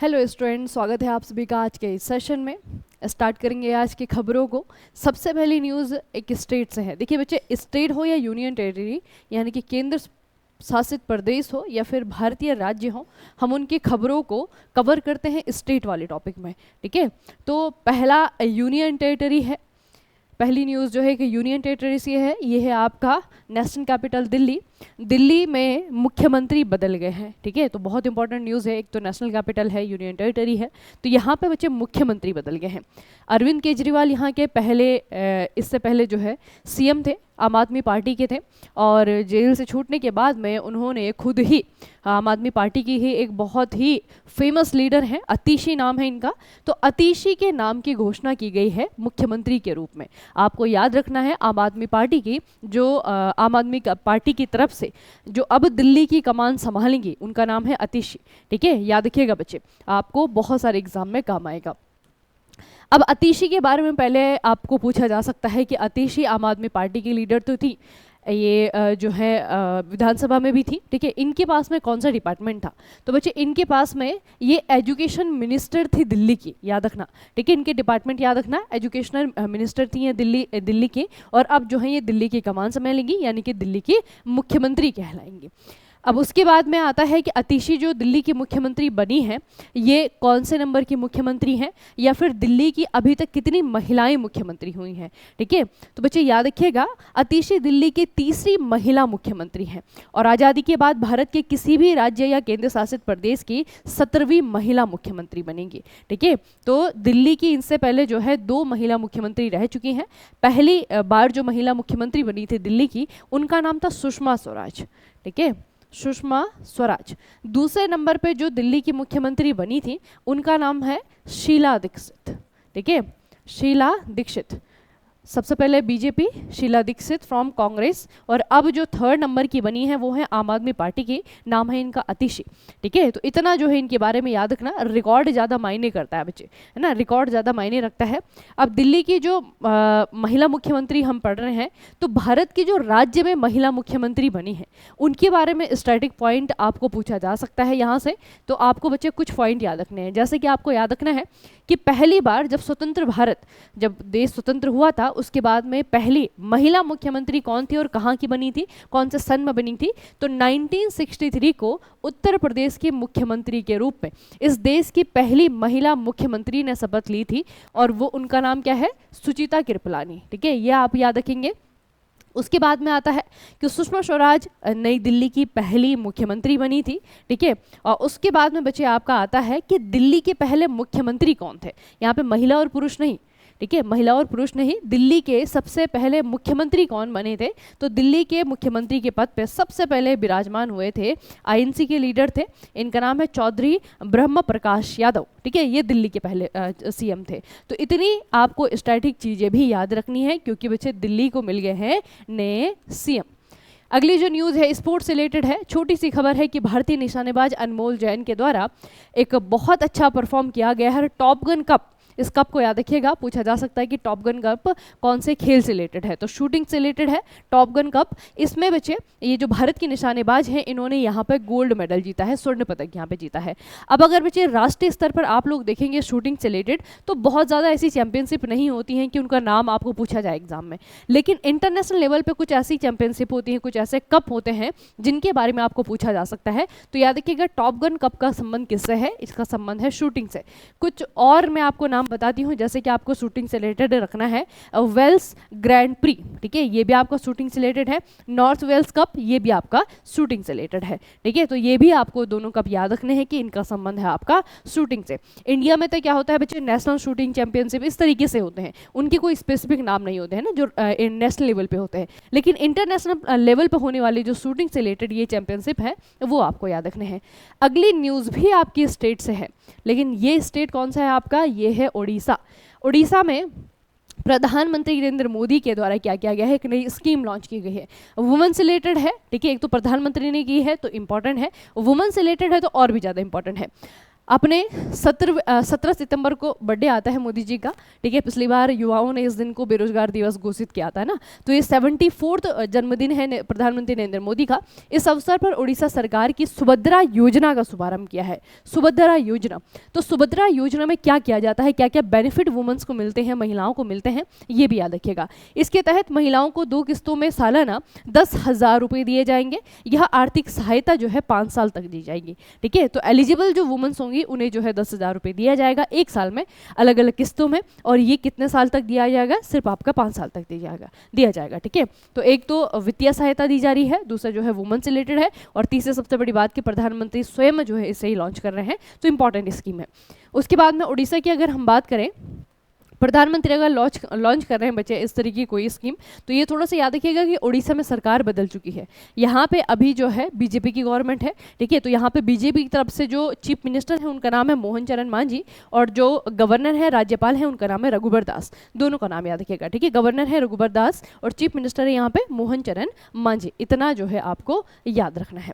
Hello student, स्वागत है आप सभी का आज के इस सेशन में। स्टार्ट करेंगे आज की खबरों को। सबसे पहली न्यूज़ एक स्टेट से है। देखिए बच्चे, स्टेट हो या यूनियन टेरिटरी यानी कि केंद्र शासित प्रदेश हो या फिर भारतीय राज्य हो, हम उनकी खबरों को कवर करते हैं स्टेट वाले टॉपिक में। ठीक है, तो पहला यूनियन टेरिटरी है। पहली न्यूज़ जो है कि यूनियन टेरिटरी से है, ये है आपका नेशनल कैपिटल दिल्ली। दिल्ली में मुख्यमंत्री बदल गए हैं। ठीक है, तो बहुत इंपॉर्टेंट न्यूज़ है। एक तो नेशनल कैपिटल है, यूनियन टेरिटरी है, तो यहाँ पे बच्चे मुख्यमंत्री बदल गए हैं। अरविंद केजरीवाल यहाँ के पहले इससे पहले जो है सीएम थे, आम आदमी पार्टी के थे, और जेल से छूटने के बाद में उन्होंने खुद ही आम आदमी पार्टी की ही एक बहुत ही फेमस लीडर हैं, अतीशी नाम है इनका, तो अतीशी के नाम की घोषणा की गई है मुख्यमंत्री के रूप में। आपको याद रखना है, आम आदमी पार्टी की जो आम आदमी पार्टी की तरफ से जो अब दिल्ली की कमान संभालेंगी उनका नाम है अतीशी। ठीक है, याद रखिएगा बच्चे, आपको बहुत सारे एग्जाम में काम आएगा। अब अतीशी के बारे में पहले आपको पूछा जा सकता है कि अतीशी आम आदमी पार्टी की लीडर तो थी, ये जो है विधानसभा में भी थी। ठीक है, इनके पास में कौन सा डिपार्टमेंट था? तो बच्चे इनके पास में ये एजुकेशन मिनिस्टर थी दिल्ली की, याद रखना। ठीक है, इनके डिपार्टमेंट याद रखना, एजुकेशनल मिनिस्टर थी ये दिल्ली की, और अब जो है ये दिल्ली की कमान संभालेंगी यानी कि दिल्ली की मुख्यमंत्री कहलाएंगी। अब उसके बाद में आता है कि अतीशी जो दिल्ली की मुख्यमंत्री बनी है, ये कौन से नंबर की मुख्यमंत्री हैं, या फिर दिल्ली की अभी तक कितनी महिलाएं मुख्यमंत्री हुई हैं। ठीक है, तो बच्चे याद रखिएगा, अतीशी दिल्ली की तीसरी महिला मुख्यमंत्री हैं, और आज़ादी के बाद भारत के किसी भी राज्य या केंद्र शासित प्रदेश की 17वीं महिला मुख्यमंत्री बनेंगी। ठीक है, तो दिल्ली की इनसे पहले जो है 2 महिला मुख्यमंत्री रह चुकी हैं। पहली बार जो महिला मुख्यमंत्री बनी थी दिल्ली की, उनका नाम था सुषमा स्वराज। ठीक है, सुषमा स्वराज। दूसरे नंबर पे जो दिल्ली की मुख्यमंत्री बनी थी उनका नाम है शीला दीक्षित। ठीक है, शीला दीक्षित। सबसे पहले बीजेपी, शीला दीक्षित फ्रॉम कांग्रेस, और अब जो 3rd नंबर की बनी है वो है आम आदमी पार्टी की, नाम है इनका अतीशी। ठीक है, तो इतना जो है इनके बारे में याद रखना। रिकॉर्ड ज़्यादा मायने करता है बच्चे, है ना, रिकॉर्ड ज़्यादा मायने रखता है। अब दिल्ली की जो महिला मुख्यमंत्री हम पढ़ रहे हैं, तो भारत की जो राज्य में महिला मुख्यमंत्री बनी है उनके बारे में स्टैटिक पॉइंट आपको पूछा जा सकता है यहाँ से। तो आपको बच्चे कुछ पॉइंट याद रखने हैं, जैसे कि आपको याद रखना है कि पहली बार जब स्वतंत्र भारत, जब देश स्वतंत्र हुआ था, उसके बाद में पहली महिला मुख्यमंत्री कौन थी और कहाँ की बनी थी, कौन से सन में बनी थी? तो 1963 को उत्तर प्रदेश के मुख्यमंत्री के रूप में इस देश की पहली महिला मुख्यमंत्री ने शपथ ली थी, और वो उनका नाम क्या है? सुचिता कृपलानी। ठीक है, ये आप याद रखेंगे। उसके बाद में आता है कि सुषमा स्वराज नई दिल्ली की पहली मुख्यमंत्री बनी थी। ठीक है, और उसके बाद में बच्चे आपका आता है कि दिल्ली के पहले मुख्यमंत्री कौन थे। यहाँ पे महिला और पुरुष नहीं, ठीक है, महिला और पुरुष नहीं, दिल्ली के सबसे पहले मुख्यमंत्री कौन बने थे? तो दिल्ली के मुख्यमंत्री के पद पे सबसे पहले विराजमान हुए थे आईएनसी के लीडर थे, इनका नाम है चौधरी ब्रह्म प्रकाश यादव। ठीक है, ये दिल्ली के पहले सीएम थे। तो इतनी आपको स्टैटिक चीज़ें भी याद रखनी है, क्योंकि बच्चे दिल्ली को मिल गए हैं नए सीएम। अगली जो न्यूज़ है स्पोर्ट्स से रिलेटेड है। छोटी सी खबर है कि भारतीय निशानेबाज अनमोल जैन के द्वारा एक बहुत अच्छा परफॉर्म किया गया है टॉप गन कप। इस कप को याद रखिएगा, पूछा जा सकता है कि टॉप गन कप कौन से खेल से रिलेटेड है, तो शूटिंग से रिलेटेड है टॉप गन कप। इसमें बच्चे ये जो भारत की निशानेबाज हैं, इन्होंने यहाँ पे गोल्ड मेडल जीता है, स्वर्ण पदक यहाँ पे जीता है। अब अगर बच्चे राष्ट्रीय स्तर पर आप लोग देखेंगे शूटिंग से रिलेटेड, तो बहुत ज़्यादा ऐसी चैंपियनशिप नहीं होती हैं कि उनका नाम आपको पूछा जाए एग्जाम में, लेकिन इंटरनेशनल लेवल पर कुछ ऐसी चैंपियनशिप होती हैं, कुछ ऐसे कप होते हैं जिनके बारे में आपको पूछा जा सकता है। तो याद रखिएगा, टॉप गन कप का संबंध किससे है? इसका संबंध है शूटिंग से। कुछ और मैं आपको नाम बताती हूँ, जैसे कि आपको शूटिंग से रिलेटेड रखना है वेल्स ग्रैंड प्री। ठीक है, ये भी आपका शूटिंग से रिलेटेड है। नॉर्थ वेल्स कप, ये भी आपका शूटिंग से रिलेटेड है। ठीक है, तो ये भी आपको दोनों कप याद रखने हैं कि इनका संबंध है आपका शूटिंग से। इंडिया में तो क्या होता है बच्चे, नेशनल शूटिंग चैंपियनशिप इस तरीके से होते हैं, उनके कोई स्पेसिफिक नाम नहीं होते हैं ना, जो नेशनल लेवल पे होते हैं, लेकिन इंटरनेशनल लेवल पे होने वाली जो शूटिंग से रिलेटेड ये चैंपियनशिप है वो आपको याद रखने हैं। अगली न्यूज़ भी आपकी स्टेट से है, लेकिन ये स्टेट कौन सा है आपका? ये है उड़ीसा। उड़ीसा में प्रधानमंत्री नरेंद्र मोदी के द्वारा क्या किया गया है? एक नई स्कीम लॉन्च की गई है, वुमेन से रिलेटेड है। ठीक है, एक तो प्रधानमंत्री ने की है तो इंपॉर्टेंट है, वुमेन से रिलेटेड है तो और भी ज़्यादा इंपॉर्टेंट है। अपने 17 सितंबर को बर्थडे आता है मोदी जी का, ठीक है। पिछली बार युवाओं ने इस दिन को बेरोजगार दिवस घोषित किया था ना, तो ये 74th जन्मदिन है प्रधानमंत्री नरेंद्र मोदी का। इस अवसर पर उड़ीसा सरकार की सुभद्रा योजना का शुभारंभ किया है। सुभद्रा योजना, तो सुभद्रा योजना में क्या किया जाता है, क्या क्या बेनिफिट वुमेन्स को मिलते हैं, महिलाओं को मिलते हैं, ये भी याद रखिएगा। इसके तहत महिलाओं को 2 किस्तों में सालाना 10,000 रुपये दिए जाएंगे। यह आर्थिक सहायता जो है 5 साल तक दी जाएगी, ठीक है। तो एलिजिबल जो वुमेन्स होंगी उन्हें जो है 10,000 रुपये दिया जाएगा एक साल में, अलग अलग किस्तों में। और ये कितने साल तक दिया जाएगा, सिर्फ आपका 5 साल तक दिया जाएगा, ठीक है। तो एक तो वित्तीय सहायता दी जा रही है, दूसरा जो है वुमेन से रिलेटेड है, और तीसरे सबसे बड़ी बात कि प्रधानमंत्री स्वयं जो है इसे ही लॉन्च कर रहे हैं, तो इंपॉर्टेंट स्कीम है। उसके बाद में उड़ीसा की अगर हम बात करें, प्रधानमंत्री अगर लॉन्च कर रहे हैं बच्चे इस तरीके की कोई स्कीम, तो ये थोड़ा सा याद रखिएगा कि उड़ीसा में सरकार बदल चुकी है। यहाँ पे अभी जो है बीजेपी की गवर्नमेंट है, ठीक है। तो यहाँ पे बीजेपी की तरफ से जो चीफ मिनिस्टर है उनका नाम है मोहन चरण मांझी, और जो गवर्नर है, राज्यपाल है, उनका नाम है रघुबर दास। दोनों का नाम याद रखिएगा, ठीक है। गवर्नर है रघुबर दास और चीफ मिनिस्टर है यहाँ पे मोहन चरण मांझी। इतना जो है आपको याद रखना है।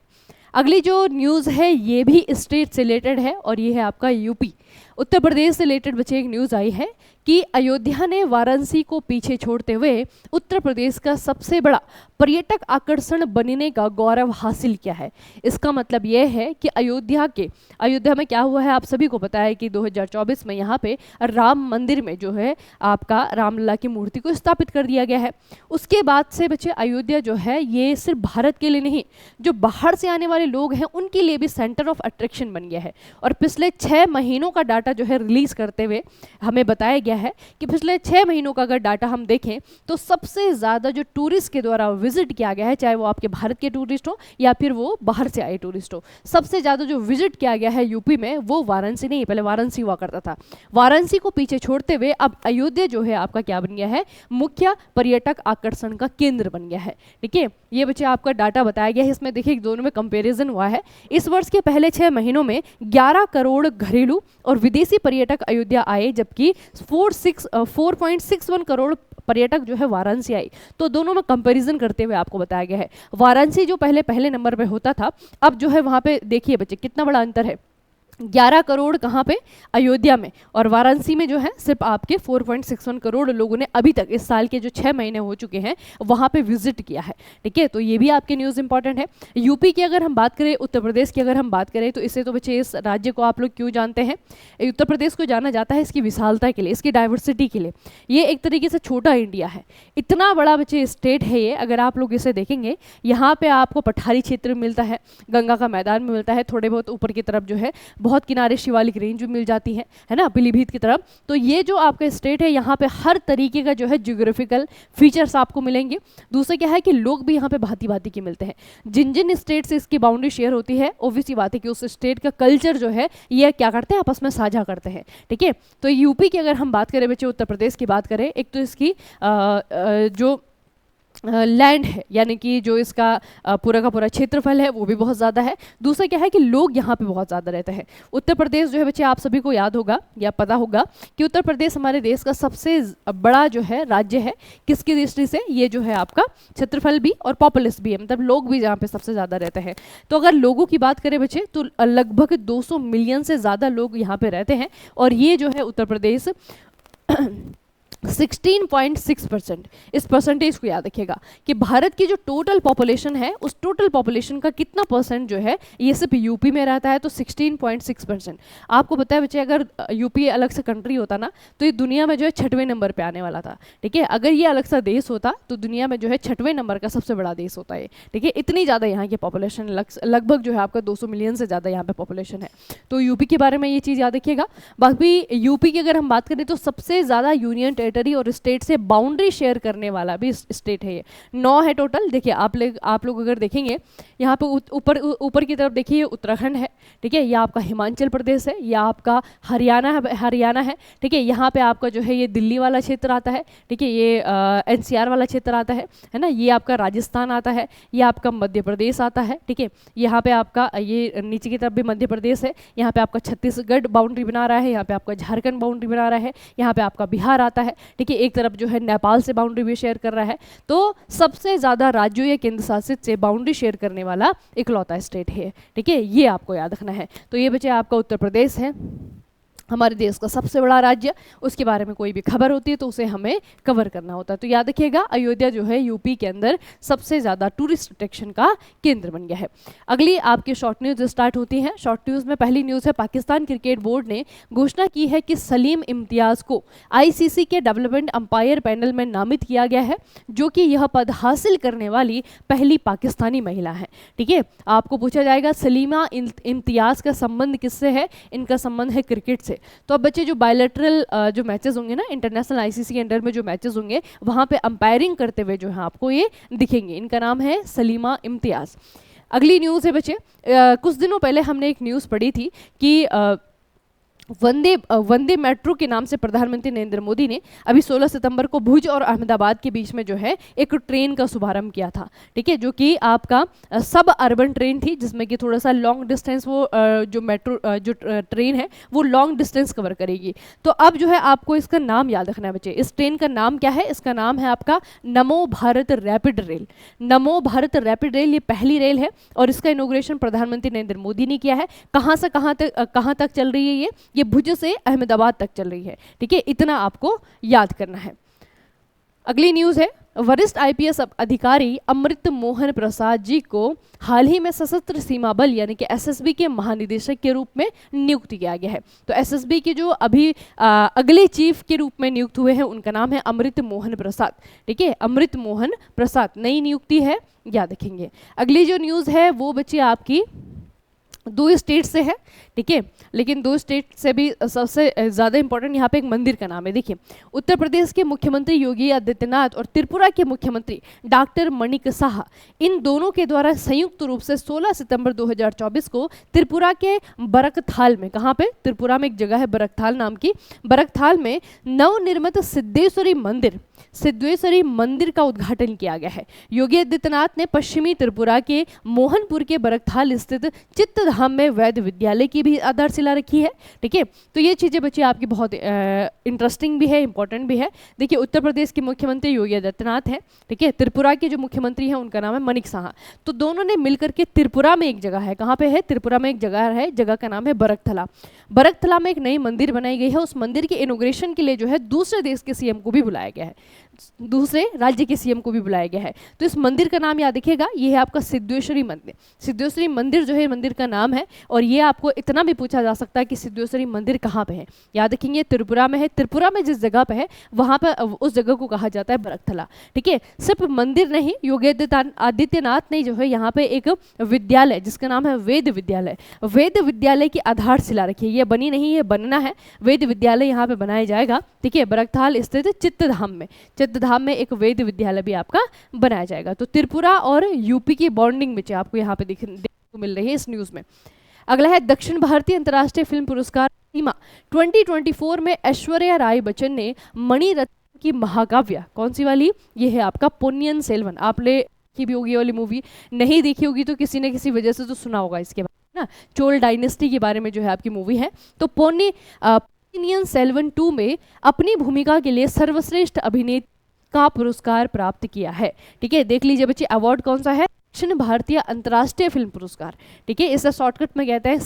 अगली जो न्यूज़ है ये भी स्टेट से रिलेटेड है, और ये है आपका यूपी। उत्तर प्रदेश से रिलेटेड बच्चे एक न्यूज़ आई है कि अयोध्या ने वाराणसी को पीछे छोड़ते हुए उत्तर प्रदेश का सबसे बड़ा पर्यटक आकर्षण बनने का गौरव हासिल किया है। इसका मतलब यह है कि अयोध्या में क्या हुआ है, आप सभी को पता है कि 2024 में यहाँ पे राम मंदिर में जो है आपका रामलला की मूर्ति को स्थापित कर दिया गया है। उसके बाद से बच्चे अयोध्या जो है ये सिर्फ भारत के लिए नहीं, जो बाहर से आने वाले लोग हैं उनके लिए भी सेंटर ऑफ अट्रैक्शन बन गया है। और पिछले 6 महीनों का डाटा जो है रिलीज करते हुए हमें बताया गया है कि पिछले 6 महीनों का अगर डाटा हम देखें तो सबसे ज़्यादा जो टूरिस्ट के द्वारा विजिट किया गया है, चाहे वो आपके भारत के टूरिस्ट हो या फिर वो बाहर से आए टूरिस्ट हो, सबसे ज़्यादा जो विजिट किया गया है यूपी में वो वाराणसी नहीं, पहले वाराणसी हुआ करता था। वाराणसी को पीछे छोड़ते हुए अब अयोध्या जो है आपका क्या बन गया है, मुख्य पर्यटक आकर्षण का केंद्र बन गया है, ठीक है। ये बच्चे आपका डाटा बताया गया है, इसमें देखिए दोनों में कंपैरिजन हुआ है। इस वर्ष के पहले 6 महीनों में 11 करोड़ घरेलू और विदेशी पर्यटक अयोध्या आए, जबकि 4.61 करोड़ पर्यटक जो है वाराणसी आई। तो दोनों में कंपैरिजन करते हुए आपको बताया गया है। वाराणसी जो पहले नंबर पे होता था, अब जो है वहाँ पे देखिए बच्चे कितना बड़ा अंतर है। 11 करोड़ कहाँ पे, अयोध्या में, और वाराणसी में जो है सिर्फ आपके 4.61 करोड़ लोगों ने अभी तक इस साल के जो 6 महीने हो चुके हैं वहाँ पे विजिट किया है, ठीक है। तो ये भी आपके न्यूज़ इंपॉर्टेंट है। यूपी की अगर हम बात करें, उत्तर प्रदेश की अगर हम बात करें, तो इससे तो बच्चे इस राज्य को आप लोग क्यों जानते हैं, उत्तर प्रदेश को जाना जाता है इसकी विशालता के लिए, इसकी डाइवर्सिटी के लिए। ये एक तरीके से छोटा इंडिया है, इतना बड़ा बच्चे स्टेट है ये। अगर आप लोग इसे देखेंगे, यहाँ पे आपको पठारी क्षेत्र मिलता है, गंगा का मैदान में मिलता है, थोड़े बहुत ऊपर की तरफ जो है बहुत किनारे शिवालिक रेंज भी मिल जाती है ना, पीलीभीत की तरफ। तो ये जो आपका स्टेट है यहाँ पे हर तरीके का जो है जियोग्राफिकल फीचर्स आपको मिलेंगे। दूसरा क्या है कि लोग भी यहाँ पे भांति भांति के मिलते हैं। जिन जिन स्टेट से इसकी बाउंड्री शेयर होती है, ऑब्वियसली बात है कि उस स्टेट का कल्चर जो है ये क्या करते हैं, आपस में साझा करते हैं, ठीक है। तो यूपी की अगर हम बात करें बच्चे, उत्तर प्रदेश की बात करें, एक तो इसकी जो लैंड है, यानी कि जो इसका पूरा का पूरा क्षेत्रफल है वो भी बहुत ज़्यादा है। दूसरा क्या है कि लोग यहाँ पे बहुत ज़्यादा रहते हैं। उत्तर प्रदेश जो है बच्चे आप सभी को याद होगा या पता होगा कि उत्तर प्रदेश हमारे देश का सबसे बड़ा जो है राज्य है। किसकी दृष्टि से, ये जो है आपका क्षेत्रफल भी और पॉपुलेस भी है, मतलब लोग भी यहाँ पे सबसे ज़्यादा रहते हैं। तो अगर लोगों की बात करें बच्चे तो लगभग 200 मिलियन से ज़्यादा लोग यहाँ पे रहते हैं। और ये जो है उत्तर प्रदेश 16.6%, इस परसेंटेज को याद रखिएगा कि भारत की जो टोटल पॉपुलेशन है उस टोटल पॉपुलेशन का कितना परसेंट जो है ये सिर्फ यूपी में रहता है, तो 16.6%। आपको पता है बच्चे, अगर यूपी अलग से कंट्री होता ना तो ये दुनिया में जो है 6वें नंबर पे आने वाला था, ठीक है। अगर ये अलग सा देश होता तो दुनिया में जो है 6वें नंबर का सबसे बड़ा देश होता है, ठीक है। इतनी ज़्यादा यहाँ की पॉपुलेशन, लगभग जो है आपका 200 मिलियन से ज़्यादा यहाँ पे पॉपुलेशन है। तो यूपी के बारे में ये चीज़ याद रखिएगा। बाकी यूपी की अगर हम बात करें तो सबसे ज़्यादा यूनियन टेरिटरी और स्टेट से बाउंड्री शेयर करने वाला भी स्टेट है ये। 9 है टोटल। देखिए आप लोग अगर देखेंगे यहाँ पे ऊपर की तरफ देखिए उत्तराखंड है, ठीक है। यह आपका हिमाचल प्रदेश है, यह आपका हरियाणा है, ठीक है। यहाँ पे आपका जो है ये दिल्ली वाला क्षेत्र आता है, ठीक है। ये NCR वाला क्षेत्र आता है ना। ये आपका राजस्थान आता है, ये आपका मध्य प्रदेश आता है, ठीक है। यहाँ पे आपका ये नीचे की तरफ भी मध्य प्रदेश है, यहाँ पे आपका छत्तीसगढ़ बाउंड्री बना रहा है, यहाँ पे आपका झारखंड बाउंड्री बना रहा है, यहाँ पे आपका बिहार आता है, ठीक है, एक तरफ जो है नेपाल से बाउंड्री भी शेयर कर रहा है, तो सबसे ज़्यादा राज्यों या केंद्र शासित से बाउंड्री शेयर करने वाला इकलौता स्टेट है। ठीक है, ये आपको याद रखना है। तो ये बचे आपका उत्तर प्रदेश है, हमारे देश का सबसे बड़ा राज्य। उसके बारे में कोई भी खबर होती है तो उसे हमें कवर करना होता है। तो याद रखिएगा, अयोध्या जो है यूपी के अंदर सबसे ज़्यादा टूरिस्ट अट्रैक्शन का केंद्र बन गया है। अगली आपकी शॉर्ट न्यूज़ स्टार्ट होती है। शॉर्ट न्यूज़ में पहली न्यूज़ है, पाकिस्तान क्रिकेट बोर्ड ने घोषणा की है कि सलीम इम्तियाज़ को आईसीसी के डेवलपमेंट अंपायर पैनल में नामित किया गया है, जो कि यह पद हासिल करने वाली पहली पाकिस्तानी महिला है। ठीक है, आपको पूछा जाएगा सलीमा इम्तियाज़ का संबंध किससे है? इनका संबंध है क्रिकेट से। तो अब बच्चे जो बायलैटरल जो मैचेस होंगे ना, इंटरनेशनल आईसीसी के अंडर में जो मैचेस होंगे, वहाँ पे अंपायरिंग करते हुए जो है आपको ये दिखेंगे। इनका नाम है सलीमा इम्तियाज़। अगली न्यूज़ है बच्चे, कुछ दिनों पहले हमने एक न्यूज़ पढ़ी थी कि वंदे मेट्रो के नाम से प्रधानमंत्री नरेंद्र मोदी ने अभी 16 सितंबर को भुज और अहमदाबाद के बीच में जो है एक ट्रेन का शुभारंभ किया था। ठीक है, जो कि आपका सब अर्बन ट्रेन थी, जिसमें कि थोड़ा सा लॉन्ग डिस्टेंस वो जो मेट्रो जो ट्रेन है वो लॉन्ग डिस्टेंस कवर करेगी। तो अब जो है आपको इसका नाम याद रखना है बच्चे। इस ट्रेन का नाम क्या है? इसका नाम है आपका नमो भारत रैपिड रेल। नमो भारत रैपिड रेल ये पहली रेल है और इसका इनॉग्रेशन प्रधानमंत्री नरेंद्र मोदी ने किया है। कहाँ से कहाँ तक चल रही है ये भुज से अहमदाबाद तक चल रही है। ठीक है, इतना आपको याद करना है। अगली न्यूज़ है, वरिष्ठ आईपीएस अधिकारी अमृत मोहन प्रसाद जी को हाल ही में सशस्त्र सीमा बल यानी कि एसएसबी के महानिदेशक के रूप में नियुक्त किया गया है। तो एसएसबी के जो अभी अगले चीफ के रूप में नियुक्त हुए हैं उनका नाम है अमृत मोहन प्रसाद। ठीक है, अमृत मोहन प्रसाद, नई नियुक्ति है, याद रखेंगे। अगली जो न्यूज़ है वो बच्चे आपकी 2 स्टेट से है। ठीक है, लेकिन 2 स्टेट से भी सबसे ज़्यादा इंपॉर्टेंट यहाँ पे एक मंदिर का नाम है। देखिए, उत्तर प्रदेश के मुख्यमंत्री योगी आदित्यनाथ और त्रिपुरा के मुख्यमंत्री डॉक्टर मणिक साहा, इन दोनों के द्वारा संयुक्त रूप से 16 सितंबर 2024 को त्रिपुरा के बरकथाल में, कहाँ पे? त्रिपुरा में एक जगह है बरकथाल नाम की, बरकथाल में नवनिर्मित सिद्धेश्वरी मंदिर का उद्घाटन किया गया है। योगी आदित्यनाथ ने पश्चिमी त्रिपुरा के मोहनपुर के बरकथाल स्थित चित्तधाम में वैद्य विद्यालय की भी आधारशिला रखी है। ठीक है, तो ये चीज़ें बच्चे आपकी बहुत इंटरेस्टिंग भी है, इंपॉर्टेंट भी है। देखिए, उत्तर प्रदेश के मुख्यमंत्री योगी आदित्यनाथ हैं। ठीक है, त्रिपुरा के जो मुख्यमंत्री हैं उनका नाम है मणिक साहा। तो दोनों ने मिलकर के त्रिपुरा में एक जगह है, कहाँ पे है? त्रिपुरा में एक जगह है, जगह का नाम है बरकथला। बरकथला में एक नई मंदिर बनाई गई है। उस मंदिर के इनॉग्रेशन के लिए जो है दूसरे देश के सीएम को भी बुलाया गया है, दूसरे राज्य के सीएम को भी बुलाया गया है। तो इस मंदिर का नाम याद रखिएगा, ये है आपका सिद्धेश्वरी मंदिर। सिद्धेश्वरी मंदिर जो है मंदिर का नाम है। और ये आपको इतना भी पूछा जा सकता है कि सिद्धेश्वरी मंदिर कहाँ पे है, याद रखेंगे त्रिपुरा में है। त्रिपुरा में जिस जगह पे है वहाँ पर उस जगह को कहा जाता है बरकथला। ठीक है, सिर्फ मंदिर नहीं, योगी आदित्यनाथ ने जो है यहाँ पे एक विद्यालय जिसका नाम है वेद विद्यालय, वेद विद्यालय की आधारशिला रखी है। ये बनी नहीं है, बनना है। वेद विद्यालय यहाँ पे बनाया जाएगा। ठीक है, बरकथाल स्थित चित्तधाम में एक वेद विद्यालय भी आपका बनाया जाएगा। तो त्रिपुरा और यूपी की बॉन्डिंग में आपको यहाँ पे देखने को मिल रही है इस न्यूज़ में। अगला है, दक्षिण भारतीय अंतर्राष्ट्रीय फिल्म पुरस्कार सीमा 2024 में ऐश्वर्या राय बच्चन ने मणिरत्न की महाकाव्य, कौन सी वाली? ये है आपका पोन्नियन सेल्वन। आपने की भी होगी वाली मूवी, नहीं देखी होगी तो किसी न किसी वजह से तो सुना होगा इसके बारे में ना। चोल डायनेस्टी के बारे में जो है आपकी मूवी है। तो पोन्नियन सेल्वन 2 में अपनी भूमिका के लिए सर्वश्रेष्ठ अभिनेत्री का पुरस्कार प्राप्त किया है। ठीक है, देख लीजिए बच्चे, अवार्ड कौन सा है? दक्षिण भारतीय अंतर्राष्ट्रीय फिल्म पुरस्कार। ठीक है, इसे शॉर्टकट में कहते हैं।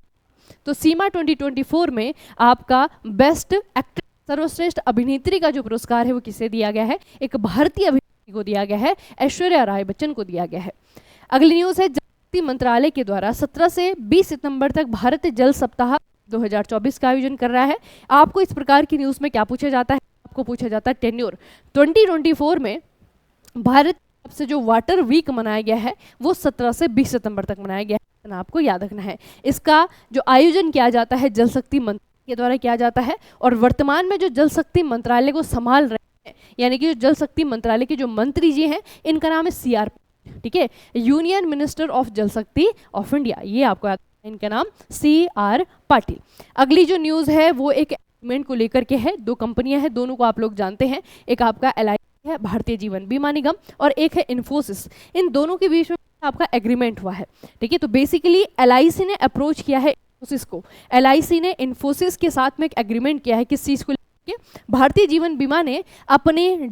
तो सीमा 2024 में आपका बेस्ट एक्ट्रेस, सर्वश्रेष्ठ अभिनेत्री का जो पुरस्कार है वो किसे दिया गया है? एक भारतीय अभिनेत्री को दिया गया है, ऐश्वर्या राय बच्चन को दिया गया है। अगली न्यूज़ है, जल शक्ति मंत्रालय के द्वारा 17 से 20 सितंबर तक भारत जल सप्ताह 2024 का आयोजन कर रहा है। आपको इस प्रकार की न्यूज़ में क्या पूछा जाता है? आपको पूछा जाता है टेन्योर। 2024 में भारत से जो वाटर वीक मनाया गया है वो 17 से 20 सितंबर तक मनाया गया है, आपको याद रखना है। इसका जो आयोजन किया जाता है जल शक्ति मंत्रालय के द्वारा किया जाता है। और वर्तमान में जो जल शक्ति मंत्रालय को संभाल रहे हैं, यानी कि जो जल शक्ति मंत्रालय के जो मंत्री जी हैं, इनका नाम है CR। ठीक है, यूनियन मिनिस्टर ऑफ जल शक्ति ऑफ इंडिया, ये आपको याद, इनका नाम CR पाटिल। अगली जो न्यूज़ है वो एक एग्रीमेंट को लेकर के है। 2 कंपनियां हैं, दोनों को आप लोग जानते हैं। एक आपका LIC है, भारतीय जीवन बीमा निगम, और एक है इन्फोसिस। इन दोनों के बीच में आपका एग्रीमेंट हुआ है। ठीक है, तो बेसिकली LIC ने अप्रोच किया है इन्फोसिस को, LIC ने इन्फोसिस के साथ में एक एग्रीमेंट किया है किस चीज़ को, भारतीय जीवन बीमा ने अपने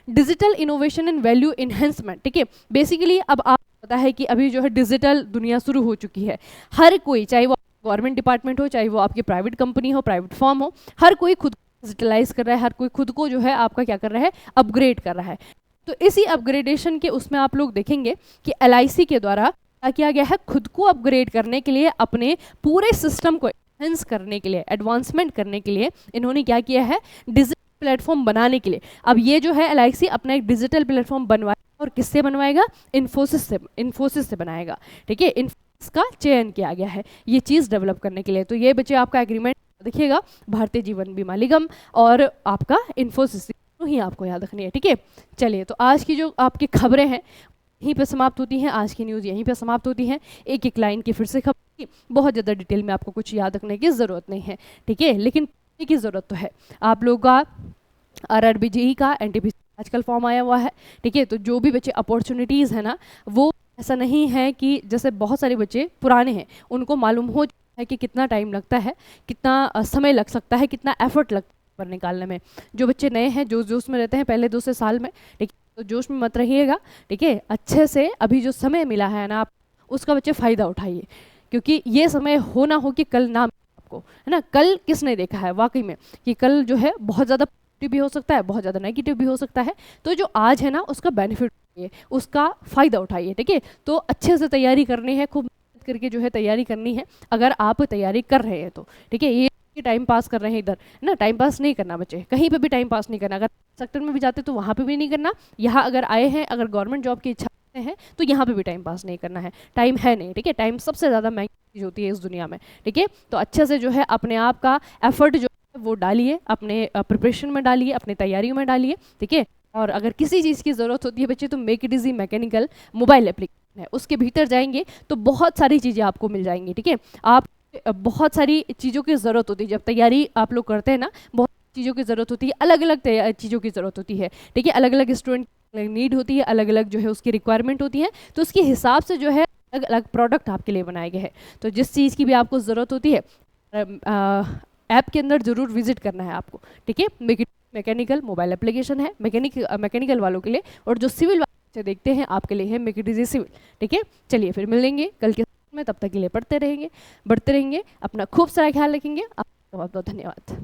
digital innovation and value enhancement, ठीक है, बेसिकली अब आपको पता है कि अभी जो है डिजिटल दुनिया शुरू हो चुकी है। हर कोई, चाहे वो गवर्नमेंट डिपार्टमेंट हो, चाहे वो आपकी प्राइवेट कंपनी हो, प्राइवेट फर्म हो, हर कोई खुद को डिजिटलाइज कर रहा है, हर कोई खुद को जो है आपका क्या कर रहा है, अपग्रेड कर रहा है। तो इसी अपग्रेडेशन के उसमें आप लोग देखेंगे कि LIC के द्वारा क्या किया गया है, खुद को अपग्रेड करने के लिए, अपने पूरे सिस्टम को एनहांस करने के लिए, एडवांसमेंट करने के लिए इन्होंने क्या किया है, डिजिटल प्लेटफॉर्म बनाने के लिए। अब ये जो है LIC अपना एक डिजिटल प्लेटफॉर्म बनवाएगा, और किससे बनवाएगा, इन्फोसिस से बनाएगा, ठीक है। इन्फोसिस का चयन किया गया है ये चीज़ डेवलप करने के लिए। तो ये बच्चे आपका एग्रीमेंट देखिएगा, भारतीय जीवन बीमा निगम और आपका इन्फोसिस ही आपको याद रखनी है, ठीक है। चलिए, तो आज की जो आपकी खबरें हैं यहीं पे समाप्त होती हैं, आज की न्यूज़ यहीं पे समाप्त होती हैं। एक एक लाइन की फिर से खबर की, बहुत ज़्यादा डिटेल में आपको कुछ याद रखने की ज़रूरत नहीं है, ठीक है, लेकिन की ज़रूरत तो है। आप लोगों का RRB JEE का NTPC आजकल फॉर्म आया हुआ है, ठीक है। तो जो भी बच्चे अपॉर्चुनिटीज़ है ना, वो ऐसा नहीं है कि जैसे बहुत सारे बच्चे पुराने हैं उनको मालूम हो है कि कितना टाइम लगता है, कितना समय लग सकता है, कितना एफर्ट लगता है पर निकालने में। जो बच्चे नए हैं, जो जोश में रहते हैं पहले दूसरे साल में, ठीक है, तो जोश में मत रहिएगा, ठीक है। अच्छे से अभी जो समय मिला है ना, आप उसका बच्चे फ़ायदा उठाइए, क्योंकि ये समय हो ना हो कि कल ना आपको, है ना। कल किसने देखा है वाकई में कि कल जो है बहुत ज़्यादा पॉजिटिव भी हो सकता है, बहुत ज़्यादा नेगेटिव भी हो सकता है। तो जो आज है ना, उसका बेनिफिट उठाइए, उसका फ़ायदा उठाइए, ठीक है। तो अच्छे से तैयारी करनी है, खूब करके जो है तैयारी करनी है, अगर आप तैयारी कर रहे हैं तो, ठीक है। ये टाइम पास कर रहे हैं इधर ना, टाइम पास नहीं करना बच्चे, कहीं पे भी टाइम पास नहीं करना। अगर सेक्टर में भी जाते तो वहाँ पे भी नहीं करना, यहाँ अगर आए हैं, अगर गवर्नमेंट जॉब की इच्छा है तो यहाँ पे भी टाइम पास नहीं करना है। टाइम है नहीं, ठीक है। टाइम सबसे ज़्यादा महंगी चीज़ होती है इस दुनिया में, ठीक है। तो अच्छे से जो है अपने आप का एफर्ट जो है वो डालिए, अपने प्रिपरेशन में डालिए, अपनी तैयारियों में डालिए, ठीक है। और अगर किसी चीज़ की ज़रूरत होती है बच्चे, तो make it easy mechanical mobile application है, उसके भीतर जाएंगे तो बहुत सारी चीज़ें आपको मिल जाएंगी, ठीक है। आप बहुत सारी चीज़ों की ज़रूरत होती है, जब तैयारी आप लोग करते हैं ना, बहुत चीज़ों की ज़रूरत होती है, अलग अलग चीज़ों की ज़रूरत होती है, ठीक है। अलग अलग स्टूडेंट नीड होती है, अलग अलग जो है उसकी रिक्वायरमेंट होती है, तो उसके हिसाब से जो है अलग अलग प्रोडक्ट आपके लिए बनाए गए हैं। तो जिस चीज़ की भी आपको ज़रूरत होती है, ऐप के अंदर ज़रूर विजिट करना है आपको, ठीक है। मैकेनिकल मोबाइल एप्लीकेशन है मैकेनिकल वालों के लिए, और जो सिविल वाले देखते हैं आपके लिए है मेक इट इजी सिविल, ठीक है। चलिए फिर मिलेंगे कल के में, तब तक के लिए बढ़ते रहेंगे, अपना खूब सारा ख्याल रखेंगे। आपका बहुत बहुत धन्यवाद।